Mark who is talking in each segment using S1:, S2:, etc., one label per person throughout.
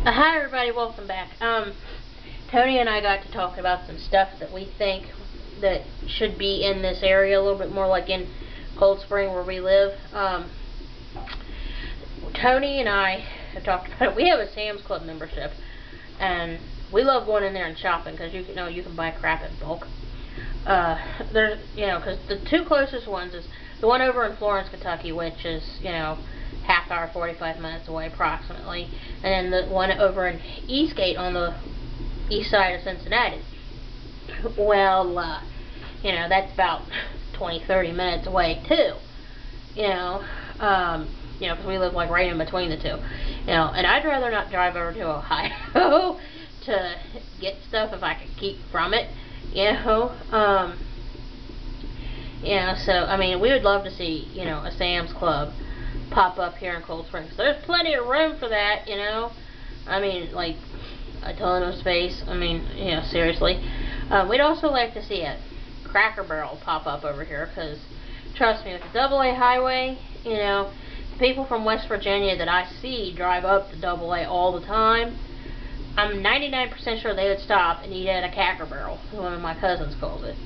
S1: Hi everybody, welcome back. Tony and I got to talk about some stuff that we think that should be in this area a little bit more, like in Cold Spring where we live. Tony and I have talked about it. We have a Sam's Club membership, and we love going in there and shopping because you can buy crap in bulk. There's because the two closest ones is the one over in Florence, Kentucky, which is half hour, 45 minutes away approximately, and then the one over in Eastgate on the east side of Cincinnati. Well, that's about 20-30 minutes away too. Because we live like right in between the two. And I'd rather not drive over to Ohio to get stuff if I could keep from it. So I mean, we would love to see a Sam's Club pop up here in Cold Springs. There's plenty of room for that, I mean, like a ton of space. I mean, seriously. We'd also like to see a Cracker Barrel pop up over here, because trust me, with the AA highway, people from West Virginia that I see drive up the AA all the time. I'm 99% sure they would stop and eat at a Cracker Barrel, as one of my cousins calls it.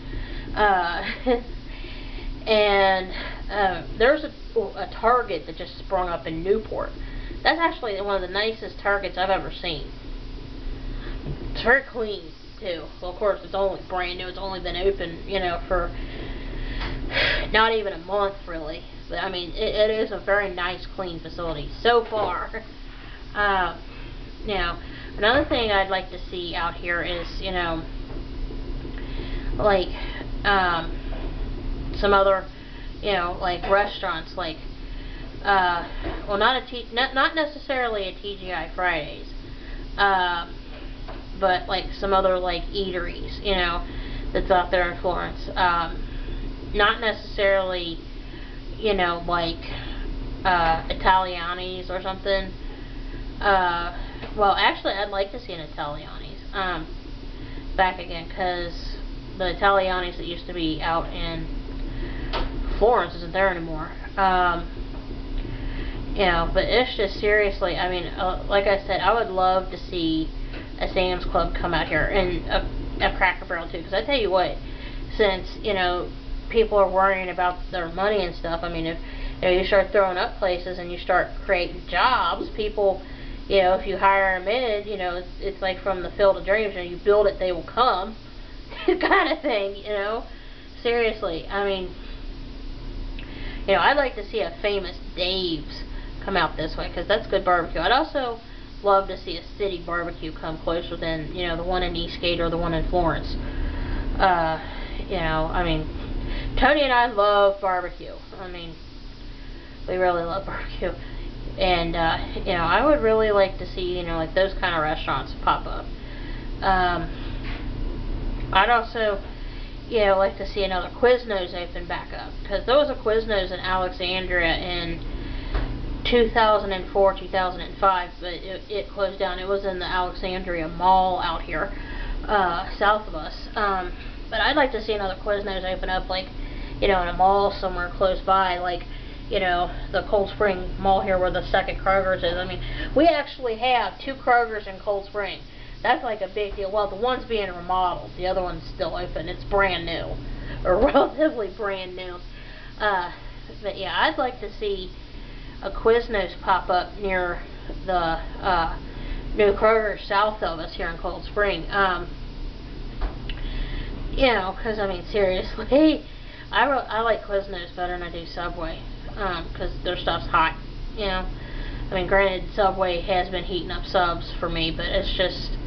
S1: And there's a Target that just sprung up in Newport. That's actually one of the nicest Targets I've ever seen. It's very clean too. Well, of course, it's only brand new. It's only been open, for not even a month really. But I mean, it is a very nice, clean facility so far. Now, another thing I'd like to see out here is, like some other, like restaurants, like, well, not necessarily a TGI Fridays, but like some other like eateries, that's out there in Florence. Not necessarily, like Italianis or something. Well, actually, I'd like to see an Italianis back again, because the Italianis that used to be out in Florence isn't there anymore. But it's just seriously, I mean, like I said, I would love to see a Sam's Club come out here, and a Cracker Barrel too, because I tell you what, since, people are worrying about their money and stuff, I mean, if you start throwing up places and you start creating jobs, people, if you hire them in, it's like from the Field of Dreams, you build it, they will come, kind of thing, seriously. I mean, I'd like to see a Famous Dave's come out this way, because that's good barbecue. I'd also love to see a City Barbecue come closer than, the one in Eastgate or the one in Florence. I mean, Tony and I love barbecue. I mean, we really love barbecue. And, I would really like to see, like those kind of restaurants pop up. I'd also, like to see another Quiznos open back up, because there was a Quiznos in Alexandria in 2004, 2005, but it closed down. It was in the Alexandria Mall out here, south of us. But I'd like to see another Quiznos open up, like, in a mall somewhere close by, like, the Cold Spring Mall here where the second Kroger's is. I mean, we actually have 2 Kroger's in Cold Spring. That's like a big deal. Well, the one's being remodeled. The other one's still open. It's brand new, or relatively brand new. But yeah, I'd like to see a Quiznos pop up near the new Kroger south of us here in Cold Spring. Because I mean, seriously, I like Quiznos better than I do Subway, because their stuff's hot. I mean, granted, Subway has been heating up subs for me, but it's just,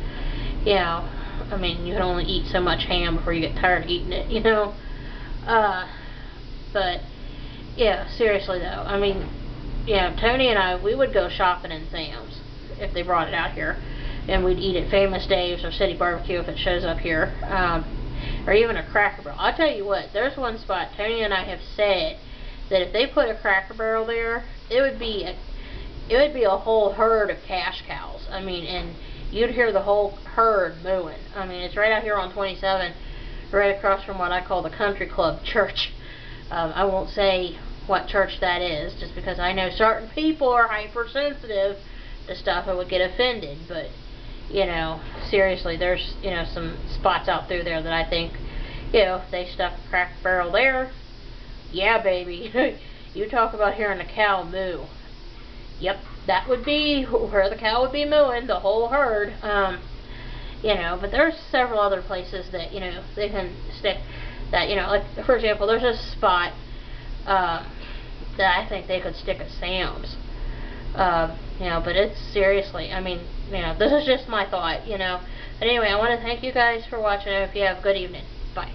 S1: I mean, you can only eat so much ham before you get tired of eating it, but, yeah, seriously though, I mean, Tony and I, we would go shopping in Sam's if they brought it out here, and we'd eat at Famous Dave's or City Barbecue if it shows up here, or even a Cracker Barrel. I'll tell you what, there's one spot Tony and I have said that if they put a Cracker Barrel there, it would be a whole herd of cash cows. I mean, and you'd hear the whole herd mooing. I mean, it's right out here on 27, right across from what I call the Country Club Church. I won't say what church that is, just because I know certain people are hypersensitive the stuff and would get offended, but, you know, seriously, there's, you know, some spots out through there that I think, you know, if they stuck a Cracker Barrel there, yeah, baby. You talk about hearing a cow moo. Yep, that would be where the cow would be mooing, the whole herd. You know, but there's several other places that, you know, they can stick that, you know, like, for example, there's a spot that I think they could stick at Sam's. You know, but it's seriously, I mean, you know, this is just my thought, you know. But anyway, I want to thank you guys for watching. I hope you have a good evening. Bye.